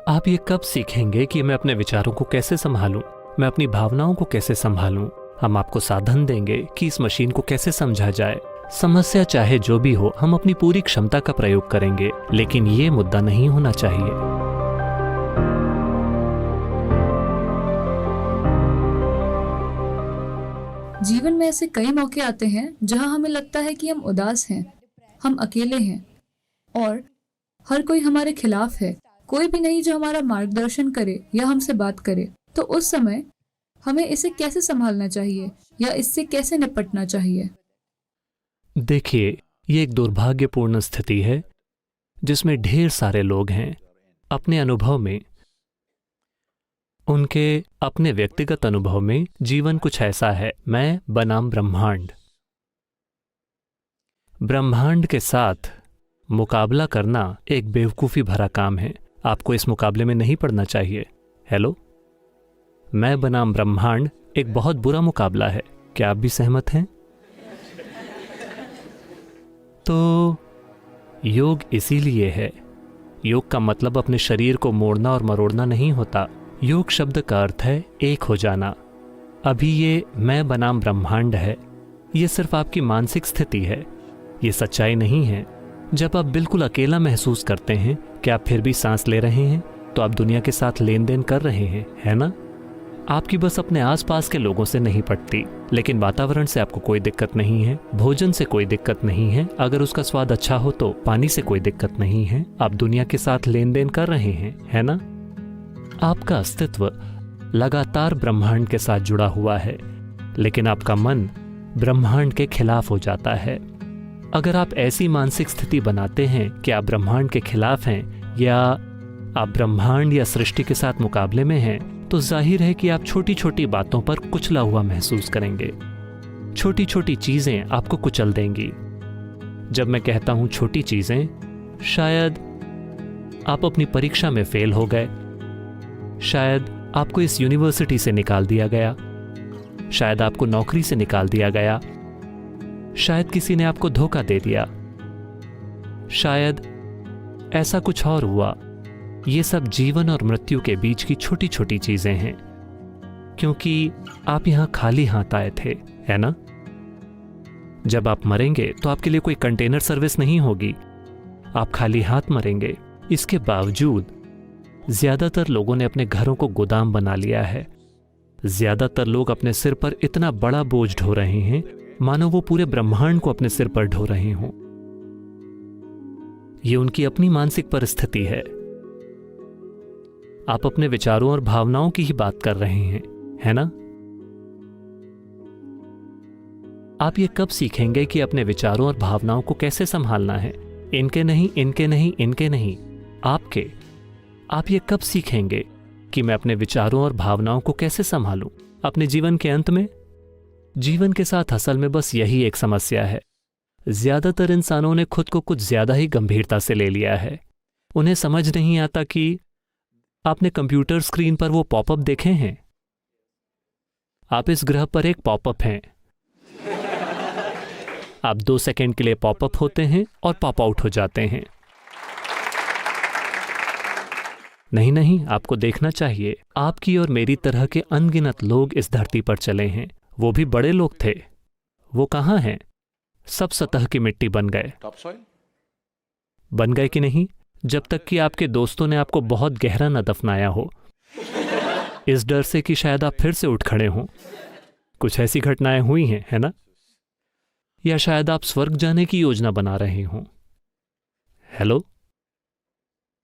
आप ये कब सीखेंगे कि मैं अपने विचारों को कैसे संभालूं, मैं अपनी भावनाओं को कैसे संभालूं? हम आपको साधन देंगे कि इस मशीन को कैसे समझा जाए। समस्या चाहे जो भी हो, हम अपनी पूरी क्षमता का प्रयोग करेंगे, लेकिन ये मुद्दा नहीं होना चाहिए। जीवन में ऐसे कई मौके आते हैं जहां हमें लगता है कि हम उदास हैं, हम अकेले हैं और हर कोई हमारे खिलाफ है। कोई भी नहीं जो हमारा मार्गदर्शन करे या हमसे बात करे। तो उस समय हमें इसे कैसे संभालना चाहिए या इससे कैसे निपटना चाहिए? देखिए, ये एक दुर्भाग्यपूर्ण स्थिति है जिसमें ढेर सारे लोग हैं। अपने अनुभव में, उनके अपने व्यक्तिगत अनुभव में जीवन कुछ ऐसा है, मैं बनाम ब्रह्मांड। ब्रह्मांड के साथ मुकाबला करना एक बेवकूफ़ी भरा काम है। आपको इस मुकाबले में नहीं पड़ना चाहिए। हेलो, मैं बनाम ब्रह्मांड एक बहुत बुरा मुकाबला है। क्या आप भी सहमत हैं? तो योग इसीलिए है। योग का मतलब अपने शरीर को मोड़ना और मरोड़ना नहीं होता। योग शब्द का अर्थ है एक हो जाना। अभी ये मैं बनाम ब्रह्मांड है, ये सिर्फ आपकी मानसिक स्थिति है, ये सच्चाई नहीं है। जब आप बिल्कुल अकेला महसूस करते हैं कि आप फिर भी सांस ले रहे हैं, तो आप दुनिया के साथ लेन देन कर रहे हैं, है ना? आपकी बस अपने आसपास के लोगों से नहीं पटती, लेकिन वातावरण से आपको कोई दिक्कत नहीं है, भोजन से कोई दिक्कत नहीं है, अगर उसका स्वाद अच्छा हो तो पानी से कोई दिक्कत नहीं है। आप दुनिया के साथ लेन देन कर रहे हैं, है ना? आपका अस्तित्व लगातार ब्रह्मांड के साथ जुड़ा हुआ है, लेकिन आपका मन ब्रह्मांड के खिलाफ हो जाता है। अगर आप ऐसी मानसिक स्थिति बनाते हैं कि आप ब्रह्मांड के खिलाफ हैं या आप ब्रह्मांड या सृष्टि के साथ मुकाबले में हैं, तो जाहिर है कि आप छोटी छोटी बातों पर कुचला हुआ महसूस करेंगे। छोटी छोटी चीजें आपको कुचल देंगी। जब मैं कहता हूं छोटी चीजें, शायद आप अपनी परीक्षा में फेल हो गए, शायद आपको इस यूनिवर्सिटी से निकाल दिया गया, शायद आपको नौकरी से निकाल दिया गया, शायद किसी ने आपको धोखा दे दिया, शायद ऐसा कुछ और हुआ। ये सब जीवन और मृत्यु के बीच की छोटी छोटी चीजें हैं, क्योंकि आप यहां खाली हाथ आए थे, है ना? जब आप मरेंगे तो आपके लिए कोई कंटेनर सर्विस नहीं होगी, आप खाली हाथ मरेंगे। इसके बावजूद ज्यादातर लोगों ने अपने घरों को गोदाम बना लिया है। ज्यादातर लोग अपने सिर पर इतना बड़ा बोझ ढो रहे हैं मानो वो पूरे ब्रह्मांड को अपने सिर पर ढो रहे हों। ये उनकी अपनी मानसिक परिस्थिति है। आप अपने विचारों और भावनाओं की ही बात कर रहे हैं, है ना? आप ये कब सीखेंगे कि अपने विचारों और भावनाओं को कैसे संभालना है? इनके नहीं, इनके नहीं, इनके नहीं, आपके। आप ये कब सीखेंगे कि मैं अपने विचारों और भावनाओं को कैसे संभालूं अपने जीवन के अंत में? जीवन के साथ असल में बस यही एक समस्या है। ज्यादातर इंसानों ने खुद को कुछ ज्यादा ही गंभीरता से ले लिया है। उन्हें समझ नहीं आता कि आपने कंप्यूटर स्क्रीन पर वो पॉपअप देखे हैं? आप इस ग्रह पर एक पॉपअप हैं। आप 2 सेकंड के लिए पॉपअप होते हैं और पॉप आउट हो जाते हैं। नहीं नहीं, आपको देखना चाहिए। आपकी और मेरी तरह के अनगिनत लोग इस धरती पर चले हैं। वो भी बड़े लोग थे। वो कहाँ हैं? सब सतह की मिट्टी बन गए। बन गए कि नहीं? जब तक कि आपके दोस्तों ने आपको बहुत गहरा न दफनाया हो, इस डर से कि शायद आप फिर से उठ खड़े हों। कुछ ऐसी घटनाएं हुई हैं, है ना? या शायद आप स्वर्ग जाने की योजना बना रहे हों। हेलो,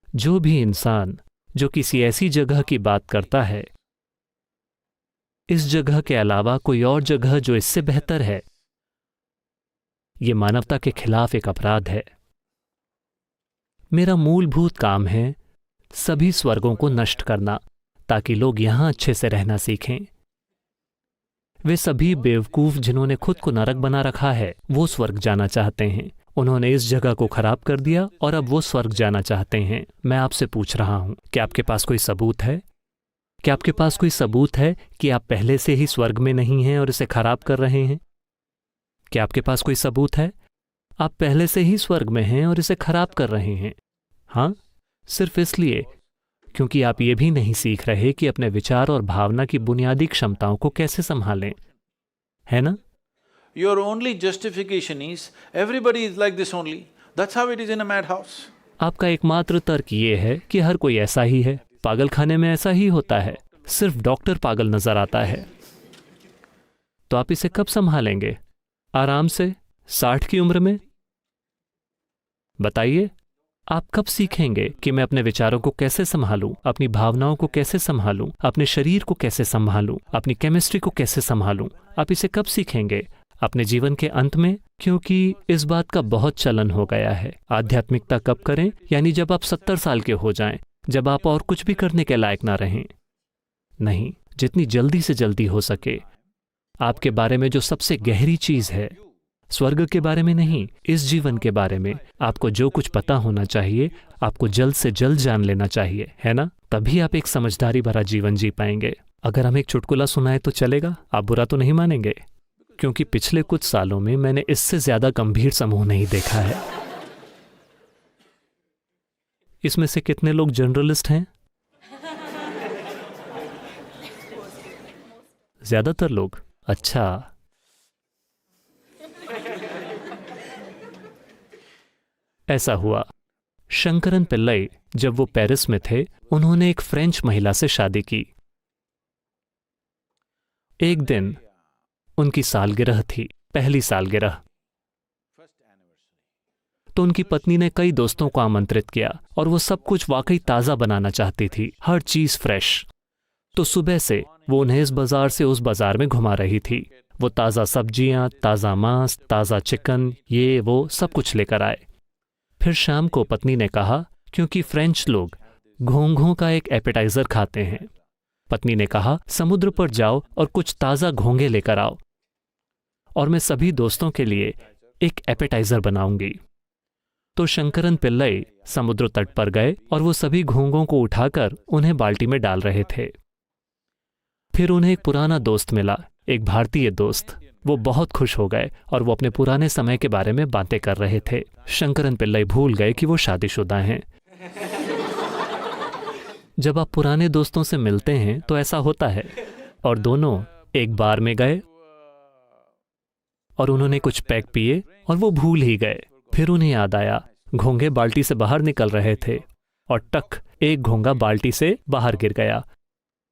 जो भी इंसान जो किसी ऐसी जगह की बात करता है, इस जगह के अलावा कोई और जगह जो इससे बेहतर है, यह मानवता के खिलाफ एक अपराध है। मेरा मूलभूत काम है सभी स्वर्गों को नष्ट करना, ताकि लोग यहां अच्छे से रहना सीखें। वे सभी बेवकूफ जिन्होंने खुद को नरक बना रखा है, वो स्वर्ग जाना चाहते हैं। उन्होंने इस जगह को खराब कर दिया और अब वो स्वर्ग जाना चाहते हैं। मैं आपसे पूछ रहा हूं, क्या आपके पास कोई सबूत है? क्या आपके पास कोई सबूत है कि आप पहले से ही स्वर्ग में नहीं हैं और इसे खराब कर रहे हैं? क्या आपके पास कोई सबूत है? आप पहले से ही स्वर्ग में हैं और इसे खराब कर रहे हैं। हाँ, सिर्फ इसलिए क्योंकि आप ये भी नहीं सीख रहे कि अपने विचार और भावना की बुनियादी क्षमताओं को कैसे संभालें, है ना? Your only justification is, everybody is like this only. That's how it is in a madhouse. आपका एकमात्र तर्क ये है कि हर कोई ऐसा ही है, पागलखाने में ऐसा ही होता है, सिर्फ डॉक्टर पागल नजर आता है। तो आप इसे कब संभालेंगे? आराम से 60 की उम्र में? बताइए, आप कब सीखेंगे कि मैं अपने विचारों को कैसे संभालूं, अपनी भावनाओं को कैसे संभालूं, अपने शरीर को कैसे संभालूं, अपनी केमिस्ट्री को कैसे संभालूं? आप इसे कब सीखेंगे? अपने जीवन के अंत में? क्योंकि इस बात का बहुत चलन हो गया है। आध्यात्मिकता कब करें? यानी जब आप 70 साल के हो जाएं, जब आप और कुछ भी करने के लायक ना रहें। नहीं, जितनी जल्दी से जल्दी हो सके। आपके बारे में जो सबसे गहरी चीज है, स्वर्ग के बारे में नहीं, इस जीवन के बारे में आपको जो कुछ पता होना चाहिए, आपको जल्द से जल्द जान लेना चाहिए, है ना? तभी आप एक समझदारी भरा जीवन जी पाएंगे। अगर हम एक चुटकुला सुनाए तो चलेगा? आप बुरा तो नहीं मानेंगे? क्योंकि पिछले कुछ सालों में मैंने इससे ज्यादा गंभीर समूह नहीं देखा है। इसमें से कितने लोग जर्नलिस्ट हैं? ज्यादातर लोग। अच्छा, ऐसा हुआ, शंकरन पिल्लई जब वो पेरिस में थे, उन्होंने एक फ्रेंच महिला से शादी की। एक दिन उनकी सालगिरह थी, पहली सालगिरह। तो उनकी पत्नी ने कई दोस्तों को आमंत्रित किया और वो सब कुछ वाकई ताज़ा बनाना चाहती थी, हर चीज़ फ्रेश। तो सुबह से वो उन्हें इस बाजार से उस बाजार में घुमा रही थी। वो ताज़ा सब्जियां, ताज़ा मांस, ताज़ा चिकन, ये वो सब कुछ लेकर आए। फिर शाम को पत्नी ने कहा, क्योंकि फ्रेंच लोग घोंघों का एक एपेटाइजर खाते हैं, पत्नी ने कहा समुद्र पर जाओ और कुछ ताज़ा घोंघे लेकर आओ और मैं सभी दोस्तों के लिए एक एपेटाइजर बनाऊंगी। तो शंकरन पिल्लई समुद्र तट पर गए और वो सभी घोंघों को उठाकर उन्हें बाल्टी में डाल रहे थे। फिर उन्हें एक पुराना दोस्त मिला, एक भारतीय दोस्त। वो बहुत खुश हो गए और वो अपने पुराने समय के बारे में बातें कर रहे थे। शंकरन पिल्लई भूल गए कि वो शादीशुदा हैं। जब आप पुराने दोस्तों से मिलते हैं तो ऐसा होता है। और दोनों एक बार में गए और उन्होंने कुछ पैक पिए और वो भूल ही गए। फिर उन्हें याद आया, घोंघे बाल्टी से बाहर निकल रहे थे और टक, एक घोंघा बाल्टी से बाहर गिर गया।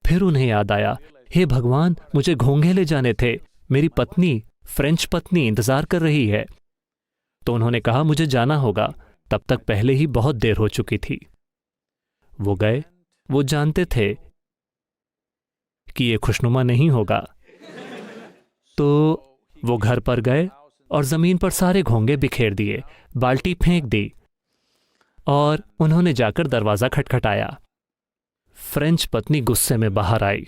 फिर उन्हें याद आया, हे भगवान, मुझे घोंघे ले जाने थे, मेरी पत्नी, फ्रेंच पत्नी इंतजार कर रही है। तो उन्होंने कहा मुझे जाना होगा, तब तक पहले ही बहुत देर हो चुकी थी। वो गए। वो जानते थे कि ये खुशनुमा नहीं होगा। तो वो घर पर गए और जमीन पर सारे घोंघे बिखेर दिए, बाल्टी फेंक दी और उन्होंने जाकर दरवाजा खटखटाया। फ्रेंच पत्नी गुस्से में बाहर आई।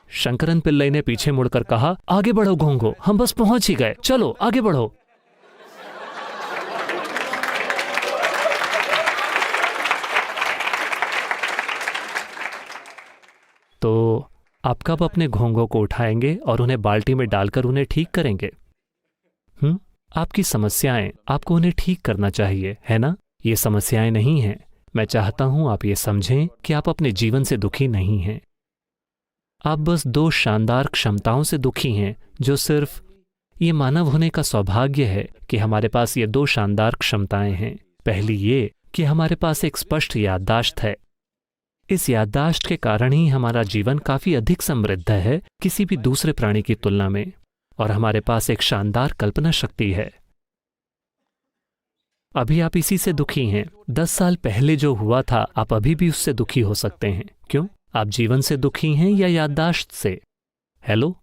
शंकरन पिल्लई ने पीछे मुड़कर कहा, आगे बढ़ो घोंघो, हम बस पहुंच ही गए, चलो आगे बढ़ो। तो आप कब अपने घोंघों को उठाएंगे और उन्हें बाल्टी में डालकर उन्हें ठीक करेंगे? आपकी समस्याएं, आपको उन्हें ठीक करना चाहिए, है ना? ये समस्याएं नहीं हैं। मैं चाहता हूं आप ये समझें कि आप अपने जीवन से दुखी नहीं हैं। आप बस दो शानदार क्षमताओं से दुखी हैं, जो सिर्फ ये मानव होने का सौभाग्य है कि हमारे पास ये दो शानदार क्षमताएं हैं। पहली ये कि हमारे पास एक स्पष्ट याददाश्त है। इस याददाश्त के कारण ही हमारा जीवन काफी अधिक समृद्ध है किसी भी दूसरे प्राणी की तुलना में, और हमारे पास एक शानदार कल्पना शक्ति है। अभी आप इसी से दुखी हैं। 10 साल पहले जो हुआ था, आप अभी भी उससे दुखी हो सकते हैं। क्यों? आप जीवन से दुखी हैं या याददाश्त से? हेलो?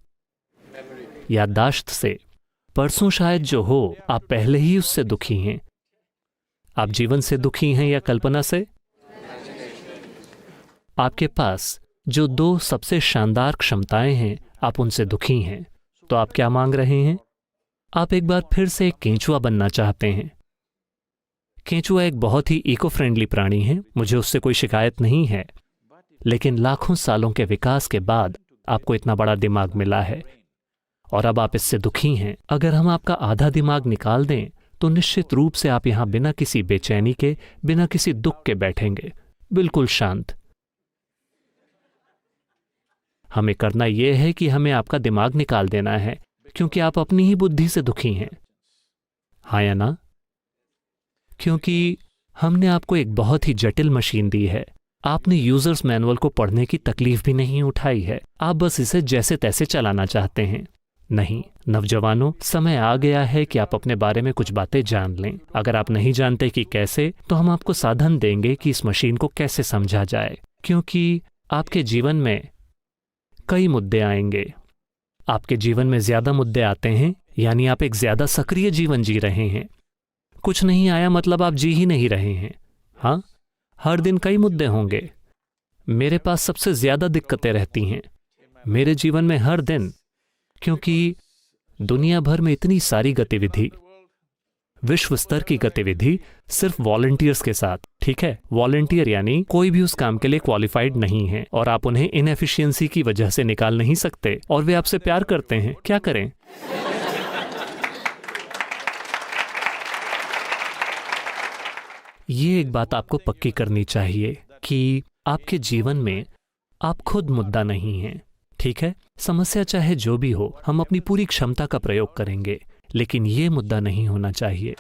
याददाश्त से। परसों शायद जो हो, आप पहले ही उससे दुखी हैं। आप जीवन से दुखी हैं या कल्पना से? आपके पास जो दो सबसे शानदार क्षमताएं हैं, आप उनसे दुखी हैं। तो आप क्या मांग रहे हैं? आप एक बार फिर से एक केंचुआ बनना चाहते हैं। केंचुआ एक बहुत ही इको फ्रेंडली प्राणी है, मुझे उससे कोई शिकायत नहीं है। लेकिन लाखों सालों के विकास के बाद आपको इतना बड़ा दिमाग मिला है और अब आप इससे दुखी हैं। अगर हम आपका आधा दिमाग निकाल दें तो निश्चित रूप से आप यहां बिना किसी बेचैनी के, बिना किसी दुख के बैठेंगे, बिल्कुल शांत। हमें करना यह है कि हमें आपका दिमाग निकाल देना है, क्योंकि आप अपनी ही बुद्धि से दुखी हैं, हाँ या ना? क्योंकि हमने आपको एक बहुत ही जटिल मशीन दी है। आपने यूजर्स मैनुअल को पढ़ने की तकलीफ भी नहीं उठाई है, आप बस इसे जैसे तैसे चलाना चाहते हैं। नहीं नौजवानों, समय आ गया है कि आप अपने बारे में कुछ बातें जान लें। अगर आप नहीं जानते कि कैसे, तो हम आपको साधन देंगे कि इस मशीन को कैसे समझा जाए, क्योंकि आपके जीवन में कई मुद्दे आएंगे। आपके जीवन में ज्यादा मुद्दे आते हैं, यानी आप एक ज्यादा सक्रिय जीवन जी रहे हैं। कुछ नहीं आया मतलब आप जी ही नहीं रहे हैं। हाँ, हर दिन कई मुद्दे होंगे। मेरे पास सबसे ज्यादा दिक्कतें रहती हैं मेरे जीवन में हर दिन, क्योंकि दुनिया भर में इतनी सारी गतिविधि, विश्व स्तर की गतिविधि सिर्फ वॉलंटियर्स के साथ। ठीक है, वॉलंटियर यानी कोई भी उस काम के लिए क्वालिफाइड नहीं है और आप उन्हें इनएफिशिएंसी की वजह से निकाल नहीं सकते, और वे आपसे प्यार करते हैं। क्या करें? ये एक बात आपको पक्की करनी चाहिए कि आपके जीवन में आप खुद मुद्दा नहीं हैं। ठीक है, समस्या चाहे जो भी हो, हम अपनी पूरी क्षमता का प्रयोग करेंगे, लेकिन ये मुद्दा नहीं होना चाहिए।